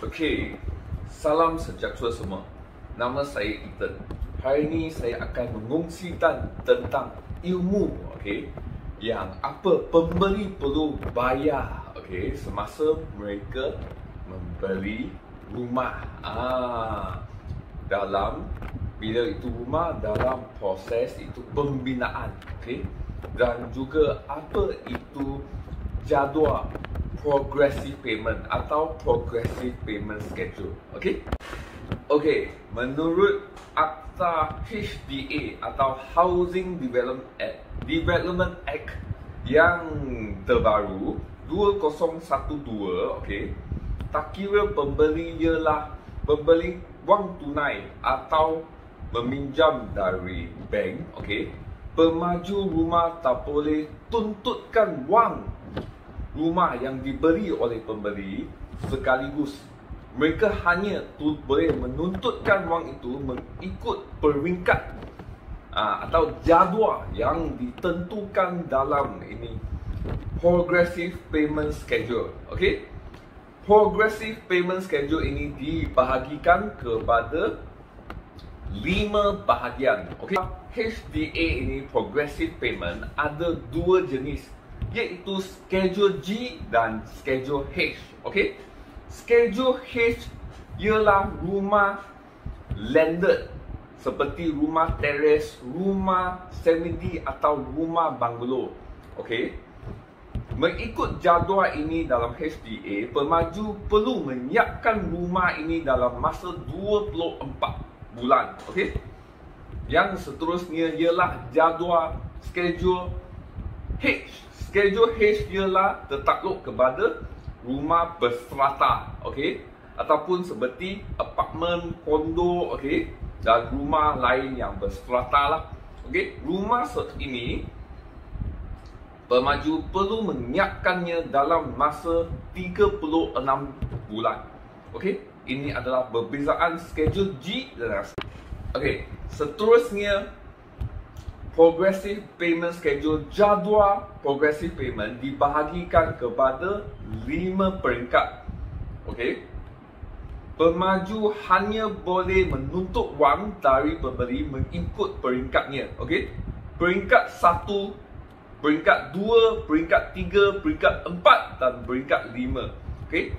Okey, salam sejahtera semua. Nama saya Ethan. Hari ini saya akan mengongsikan tentang ilmu, okey, yang apa pembeli perlu bayar, okey, semasa mereka membeli rumah. Dalam bila itu rumah dalam proses itu pembinaan, okey, dan juga apa itu jadual progressive payment atau progressive payment schedule. Okey. Okey, menurut Akta HDA atau Housing Development Act yang terbaru 2012, okey, tak kira pembeli ialah pembeli wang tunai atau meminjam dari bank, okey, pemaju rumah tak boleh tuntutkan wang rumah yang dibeli oleh pembeli sekaligus. Mereka hanya boleh menuntutkan wang itu mengikut peringkat atau jadual yang ditentukan dalam ini progressive payment schedule. Okey, progressive payment schedule ini dibahagikan kepada 5 bahagian. Okey, HDA ini progressive payment ada 2 jenis, iaitu Schedule G dan Schedule H. Okey, Schedule H ialah rumah landed seperti rumah teres, rumah semi atau rumah bungalow. Okey, mengikut jadual ini dalam HDA, pemaju perlu menyiapkan rumah ini dalam masa 24 bulan. Okey, yang seterusnya ialah jadual Schedule H. Schedule H ialah tertakluk kepada rumah berstrata, okey, ataupun seperti apartmen, kondo, okey, dan rumah lain yang berstrata lah. Okey, rumah ini pemaju perlu menyiapkannya dalam masa 36 bulan. Okey, ini adalah perbezaan Schedule G dan okey, seterusnya progressive payment schedule. Jadual progressive payment dibahagikan kepada 5 peringkat. Okey, pemaju hanya boleh menuntut wang dari pembeli mengikut peringkatnya. Okey, peringkat 1, peringkat 2, peringkat 3, peringkat 4 dan peringkat 5. Okey,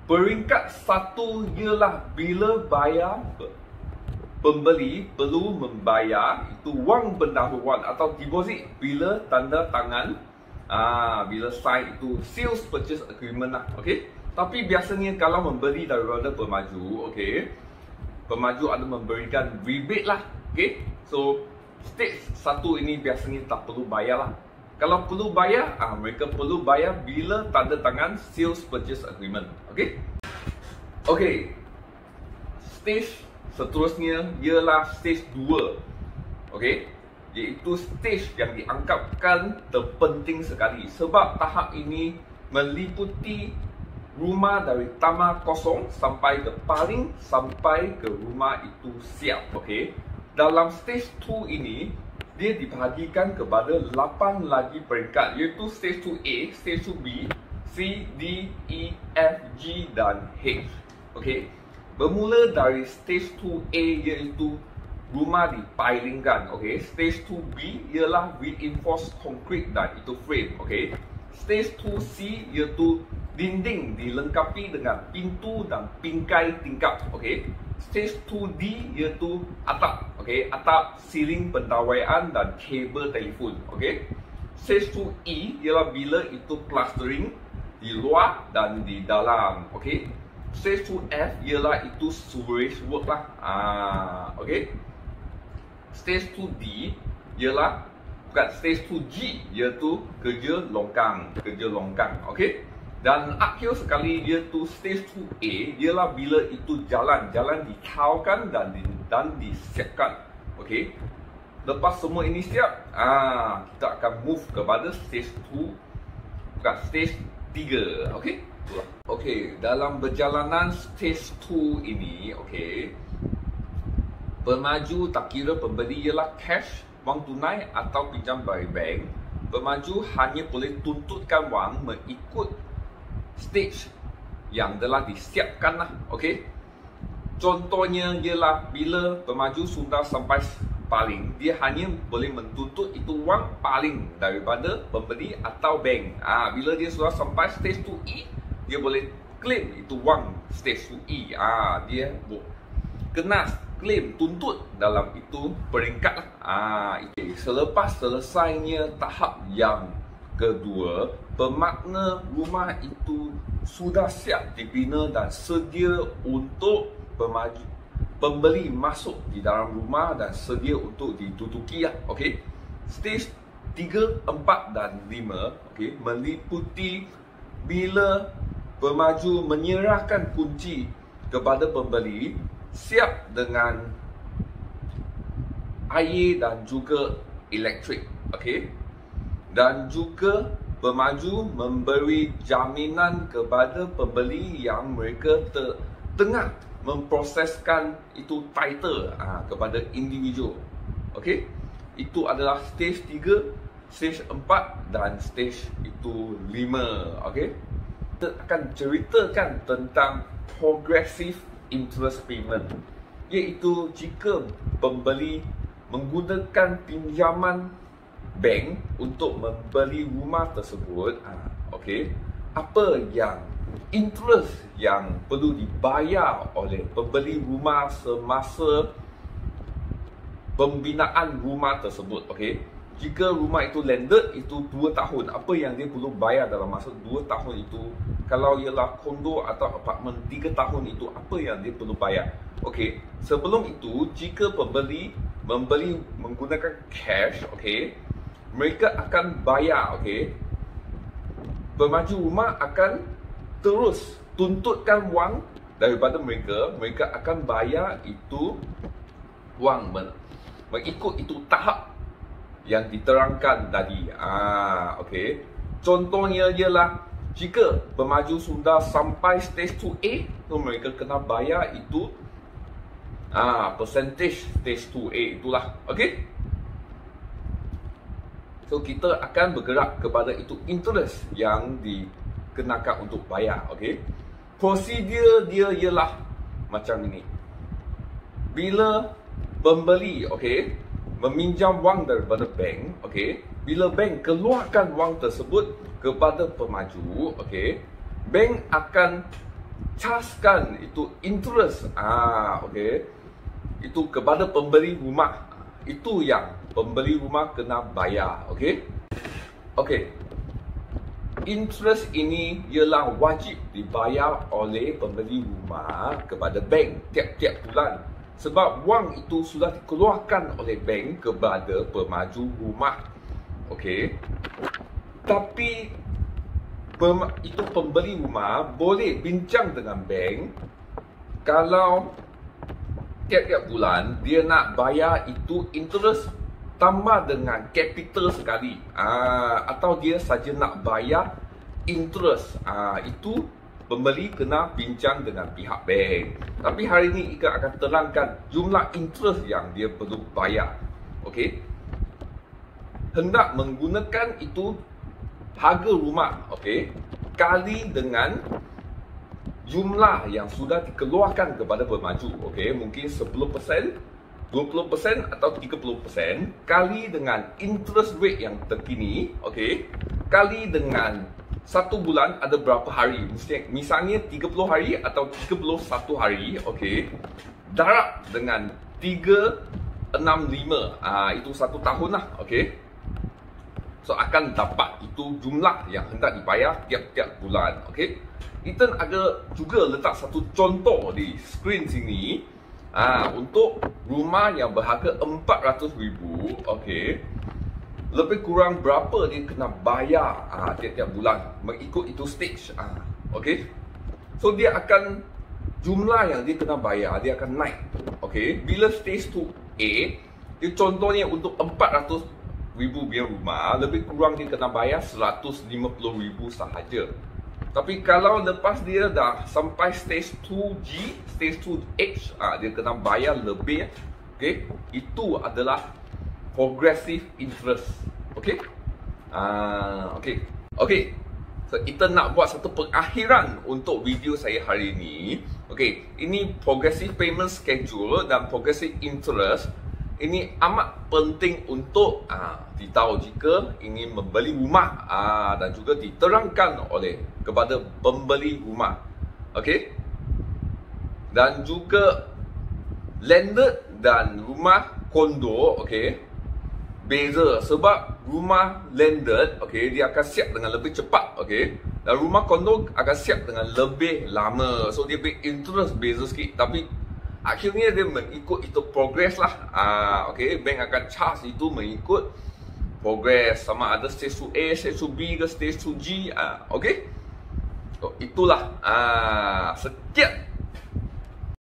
peringkat 1 ialah bila bayar pembeli perlu membayar itu wang pendahuluan atau deposit bila tanda tangan, bila sign itu sales purchase agreement lah. Okey, tapi biasanya kalau membeli daripada pemaju, okey, pemaju ada memberikan rebate lah. Okey, so stage 1 ini biasanya tak perlu bayar lah. Kalau perlu bayar, mereka perlu bayar bila tanda tangan sales purchase agreement. Okey, okey, stage seterusnya ialah stage 2. Okey, iaitu stage yang dianggapkan terpenting sekali sebab tahap ini meliputi rumah dari tamak kosong sampai ke paling sampai ke rumah itu siap. Okey, dalam stage 2 ini dia dibahagikan kepada 8 lagi peringkat, iaitu stage 2A, stage 2B, C, D, E, F, G dan H. Okey, bermula dari stage 2A iaitu rumah dipilingkan. Okey, stage 2B ialah reinforced concrete dan itu frame. Okey, stage 2C iaitu dinding dilengkapi dengan pintu dan bingkai tingkap. Okey, stage 2D iaitu atap. Okey, atap, siling pendawaian dan kabel telefon. Okey, stage 2E ialah bila itu plastering di luar dan di dalam. Okey, stage 2F ialah itu sewerage work lah. Okey, stage 2D ialah stage 2G iaitu kerja longkang, okey. Dan akhir sekali iaitu stage 2A ialah bila itu jalan dikaukan dan disiapkan. Okey, lepas semua ini siap, kita akan move kepada stage 2, stage 3. Okey, okey, dalam perjalanan stage 2 ini, okey, pemaju tak kira pembeli ialah cash, wang tunai atau pinjam dari bank, pemaju hanya boleh tuntutkan wang mengikut stage yang telah disiapkan lah. Okey. Contohnya ialah bila pemaju sudah sampai paling, dia hanya boleh menuntut itu wang paling daripada pembeli atau bank. Bila dia sudah sampai stage 2E, dia boleh claim itu wang stage 2E. Dia kena claim tuntut dalam itu peringkat lah. Selepas selesainya tahap yang kedua, bermakna rumah itu sudah siap dibina dan sedia untuk pembeli masuk di dalam rumah dan sedia untuk diduduki lah. Okey. Stage 3, 4 dan 5 meliputi bila pemaju menyerahkan kunci kepada pembeli, siap dengan air dan juga elektrik. Okey. Dan juga pemaju memberi jaminan kepada pembeli yang mereka tengah memproseskan itu title kepada individu. Okey. Itu adalah stage 3, stage 4 dan stage itu 5. Okey. Kita akan ceritakan tentang progressive interest payment, iaitu jika pembeli menggunakan pinjaman bank untuk membeli rumah tersebut, okey, apa yang interest yang perlu dibayar oleh pembeli rumah semasa pembinaan rumah tersebut. Okey, jika rumah itu landed itu 2 tahun, apa yang dia perlu bayar dalam masa 2 tahun itu? Kalau ialah kondo atau apartmen 3 tahun itu, apa yang dia perlu bayar? Okey, sebelum itu jika pembeli membeli menggunakan cash, okey, mereka akan bayar. Okey, pemaju rumah akan terus tuntutkan wang daripada mereka. Mereka akan bayar itu wang mengikut itu tahap yang diterangkan tadi. Okey. Contohnya ialah jika pemaju sudah sampai stage 2A, mereka kena bayar itu percentage stage 2A itulah. Okey. So kita akan bergerak kepada itu interest yang dikenakan untuk bayar. Okey. Prosedur dia ialah macam ini. Bila pembeli meminjam wang daripada bank, bila bank keluarkan wang tersebut kepada pemaju, bank akan chargekan itu interest itu kepada pembeli rumah. Itu yang pembeli rumah kena bayar. Okey. Interest ini ialah wajib dibayar oleh pembeli rumah kepada bank tiap-tiap bulan, sebab wang itu sudah dikeluarkan oleh bank kepada pemaju rumah. Okey. Tapi itu pembeli rumah boleh bincang dengan bank kalau tiap-tiap bulan dia nak bayar itu interest tambah dengan capital sekali, atau dia saja nak bayar interest. Itu pembeli kena bincang dengan pihak bank. Tapi hari ini Ika akan terangkan jumlah interest yang dia perlu bayar. Okey. Hendak menggunakan itu harga rumah, kali dengan jumlah yang sudah dikeluarkan kepada pemaju. Mungkin 10%, 20% atau 30%, kali dengan interest rate yang terkini, kali dengan 1 bulan ada berapa hari, misalnya 30 hari atau 31 hari, darab dengan 365, itu 1 tahun lah. So akan dapat itu jumlah yang hendak dibayar tiap-tiap bulan. Ethan ada juga letak satu contoh di skrin sini, untuk rumah yang berharga 400,000, lebih kurang berapa dia kena bayar tiap-tiap bulan mengikut itu stage. So dia akan, jumlah yang dia kena bayar dia akan naik. Bila stage 2A, dia contohnya untuk 400,000 biar rumah, lebih kurang dia kena bayar 150,000 sahaja. Tapi kalau lepas dia dah sampai stage 2G, stage 2H, dia kena bayar lebih. Itu adalah progressive interest. So, kita nak buat satu pengakhiran untuk video saya hari ini. Okey, ini progressive payment schedule dan progressive interest. Ini amat penting untuk ditahu jika ingin membeli rumah dan juga diterangkan oleh kepada pembeli rumah. Okey. Dan juga landed dan rumah kondo, okey. Beza sebab rumah landed, okey, dia akan siap dengan lebih cepat, okey. Dan rumah kondo akan siap dengan lebih lama. So dia beri interest beza sikit, tapi akhirnya dia mengikut itu progress lah. Okey, bank akan charge itu mengikut progress, sama ada stage 2A, stage 2B ke stage 2G. Okey. So, itulah sekian